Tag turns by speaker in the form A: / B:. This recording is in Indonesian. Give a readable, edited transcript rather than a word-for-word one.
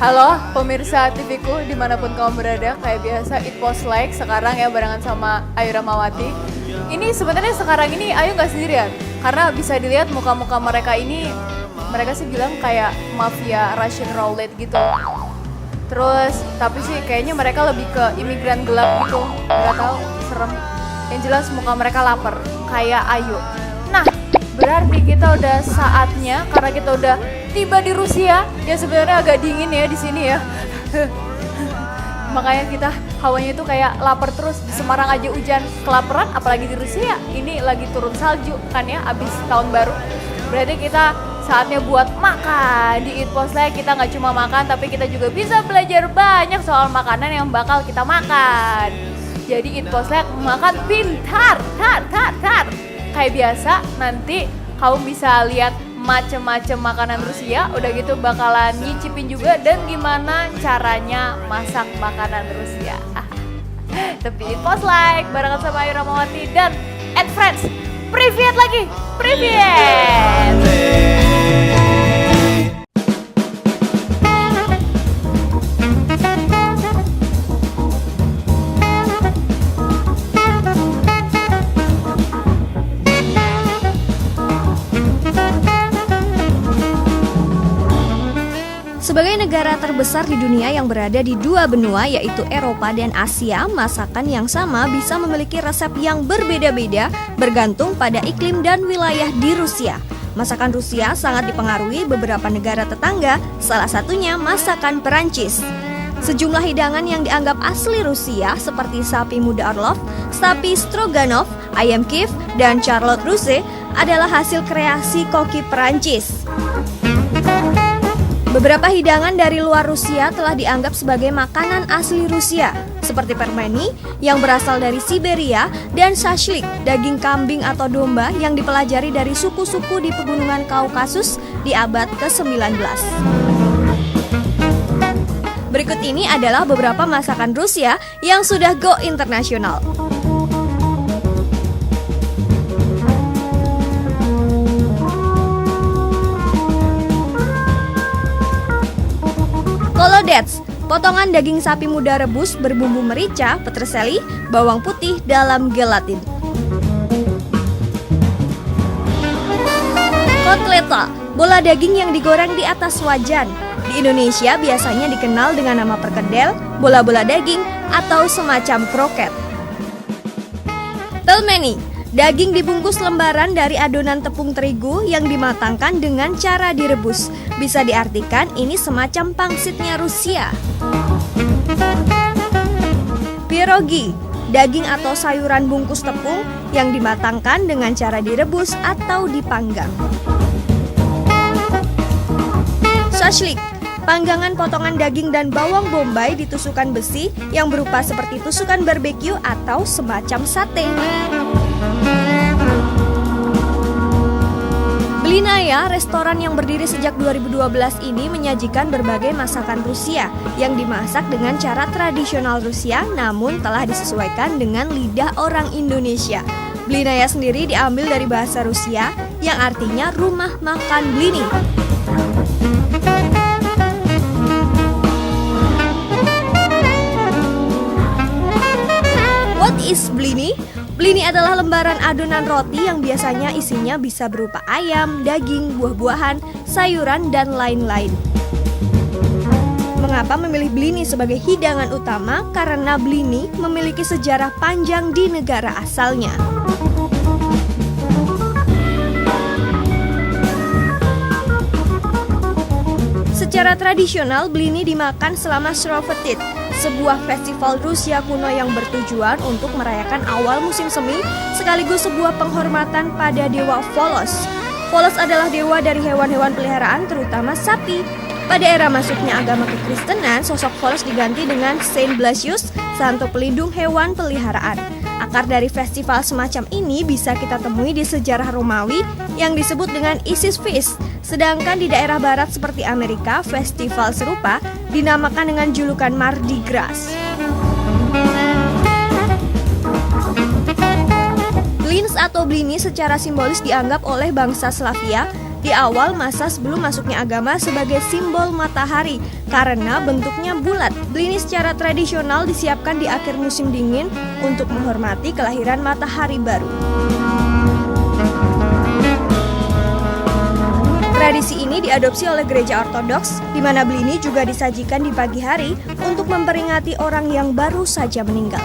A: Halo pemirsa TV-ku dimanapun kamu berada, kayak biasa It Post Like sekarang ya barengan sama Ayu Ramawati. Ini sebenarnya sekarang ini Ayu nggak sendirian, karena bisa dilihat muka-muka mereka ini, mereka sih bilang kayak mafia Russian roulette gitu. Terus tapi sih kayaknya mereka lebih ke imigran gelap gitu, nggak tahu, serem. Yang jelas muka mereka lapar, kayak Ayu. Nah, berarti kita udah saatnya, karena kita udah tiba di Rusia, ya sebenarnya agak dingin ya di sini ya. Makanya kita hawanya itu kayak lapar terus. Di Semarang aja hujan, kelaparan, apalagi di Rusia. Ini lagi turun salju kan ya, abis tahun baru. Berarti kita saatnya buat makan. Di It Post Like kita nggak cuma makan, tapi kita juga bisa belajar banyak soal makanan yang bakal kita makan. Jadi It Post Like makan pintar, tar. Kayak biasa, nanti kamu bisa lihat macem-macem makanan Rusia, udah gitu bakalan nyicipin juga dan gimana caranya masak makanan Rusia. Tapi It Post Like barengan sama Ayu Ramawati dan Ed Friends. Privyet lagi, privyet.
B: Sebagai negara terbesar di dunia yang berada di dua benua yaitu Eropa dan Asia, masakan yang sama bisa memiliki resep yang berbeda-beda bergantung pada iklim dan wilayah di Rusia. Masakan Rusia sangat dipengaruhi beberapa negara tetangga, salah satunya masakan Perancis. Sejumlah hidangan yang dianggap asli Rusia seperti sapi muda Orlov, sapi Stroganov, ayam Kiev, dan Charlotte Russe adalah hasil kreasi koki Perancis. Beberapa hidangan dari luar Rusia telah dianggap sebagai makanan asli Rusia, seperti permeni yang berasal dari Siberia dan shashlik, daging kambing atau domba yang dipelajari dari suku-suku di pegunungan Kaukasus di abad ke-19. Berikut ini adalah beberapa masakan Rusia yang sudah go internasional. Kolodets, potongan daging sapi muda rebus berbumbu merica, peterseli, bawang putih dalam gelatin. Kotleta, bola daging yang digoreng di atas wajan. Di Indonesia biasanya dikenal dengan nama perkedel, bola-bola daging, atau semacam kroket. Pelmeni, daging dibungkus lembaran dari adonan tepung terigu yang dimatangkan dengan cara direbus. Bisa diartikan ini semacam pangsitnya Rusia. Pierogi, daging atau sayuran bungkus tepung yang dimatangkan dengan cara direbus atau dipanggang. Shashlik, panggangan potongan daging dan bawang bombay di tusukan besi yang berupa seperti tusukan barbeque atau semacam sate. Blinaya, restoran yang berdiri sejak 2012 ini menyajikan berbagai masakan Rusia yang dimasak dengan cara tradisional Rusia namun telah disesuaikan dengan lidah orang Indonesia. Blinaya sendiri diambil dari bahasa Rusia yang artinya rumah makan Blini. What is Blini? Blini adalah lembaran adonan roti yang biasanya isinya bisa berupa ayam, daging, buah-buahan, sayuran, dan lain-lain. Mengapa memilih Blini sebagai hidangan utama? Karena Blini memiliki sejarah panjang di negara asalnya. Secara tradisional, Blini dimakan selama Shrovetid, sebuah festival Rusia kuno yang bertujuan untuk merayakan awal musim semi sekaligus sebuah penghormatan pada dewa Volos. Volos adalah dewa dari hewan-hewan peliharaan terutama sapi. Pada era masuknya agama kekristenan, sosok Volos diganti dengan Saint Blasius, santo pelindung hewan peliharaan. Akar dari festival semacam ini bisa kita temui di sejarah Romawi yang disebut dengan Isis Feast. Sedangkan di daerah barat seperti Amerika, festival serupa dinamakan dengan julukan Mardi Gras. Blins atau Blini secara simbolis dianggap oleh bangsa Slavia di awal masa sebelum masuknya agama sebagai simbol matahari karena bentuknya bulat. Blini secara tradisional disiapkan di akhir musim dingin untuk menghormati kelahiran matahari baru. Tradisi ini diadopsi oleh gereja Ortodoks, di mana Blini juga disajikan di pagi hari untuk memperingati orang yang baru saja meninggal.